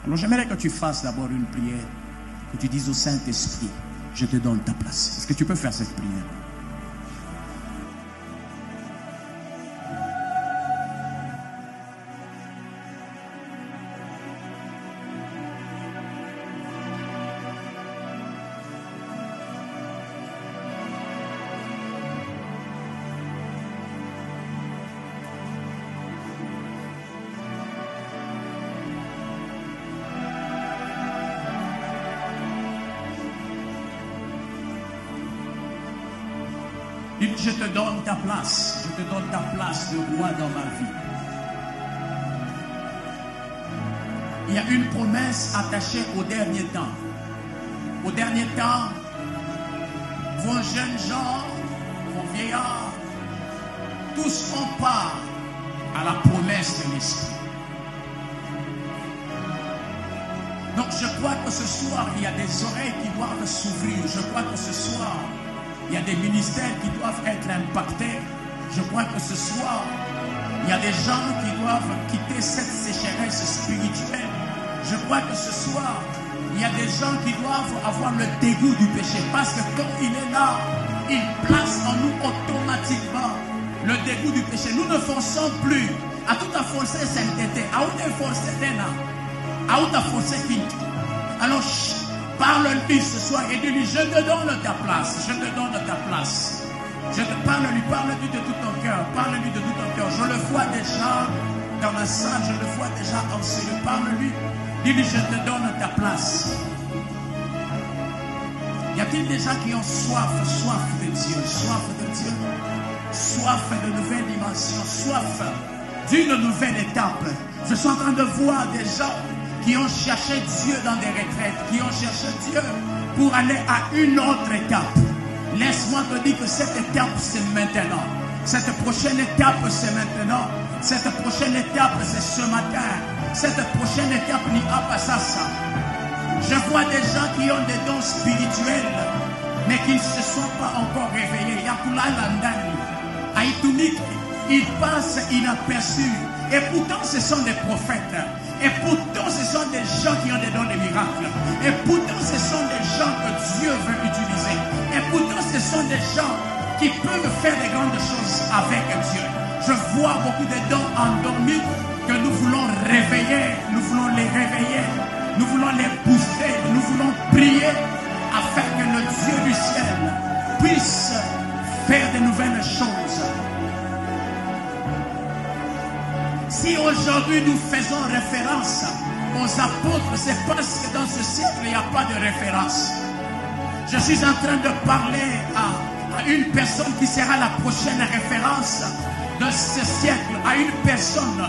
Alors j'aimerais que tu fasses d'abord une prière, que tu dises au Saint-Esprit, je te donne ta place. Est-ce que tu peux faire cette prière? Je te donne ta place. Je te donne ta place de roi dans ma vie. Il y a une promesse attachée au dernier temps. Au dernier temps, vos jeunes gens, vos vieillards, tous ont part à la promesse de l'Esprit. Donc je crois que ce soir, il y a des oreilles qui doivent s'ouvrir. Je crois que ce soir, il y a des ministères qui doivent être impactés. Je crois que ce soir, il y a des gens qui doivent quitter cette sécheresse spirituelle. Je crois que ce soir, il y a des gens qui doivent avoir le dégoût du péché. Parce que quand il est là, il place en nous automatiquement le dégoût du péché. Nous ne forçons plus à tout forcer sainteté, à tout forcer d'ena, à tout forcer finito. Alors, parle-lui ce soir et dis-lui, je te donne ta place, je te donne ta place. Je te parle-lui de tout ton cœur, parle-lui de tout ton cœur. Je le vois déjà dans la salle, je le vois déjà enseigner. Parle-lui, dis-lui, je te donne ta place. Y a-t-il des gens qui ont soif de Dieu, soif de nouvelles dimensions, soif d'une nouvelle étape? Je suis en train de voir des gens qui ont cherché Dieu dans des retraites, qui ont cherché Dieu pour aller à une autre étape. Laisse-moi te dire que cette étape, c'est maintenant. Cette prochaine étape, c'est maintenant. Cette prochaine étape, c'est ce matin. Cette prochaine étape, n'y a pas ça. Je vois des gens qui ont des dons spirituels, mais qui ne se sont pas encore réveillés. Yakula Landani, Aïtoumik, ils passent inaperçus. Et pourtant, ce sont des prophètes. Et pourtant, ce sont des gens qui ont des dons de miracles. Et pourtant, ce sont des gens que Dieu veut utiliser. Et pourtant, ce sont des gens qui peuvent faire des grandes choses avec Dieu. Je vois beaucoup de dons endormis que nous voulons réveiller. Nous voulons les réveiller. Nous voulons les booster. Nous voulons prier afin que le Dieu du ciel puisse faire de nouvelles choses. Si aujourd'hui nous faisons référence aux apôtres, c'est parce que dans ce siècle, il n'y a pas de référence. Je suis en train de parler à une personne qui sera la prochaine référence de ce siècle, à une personne.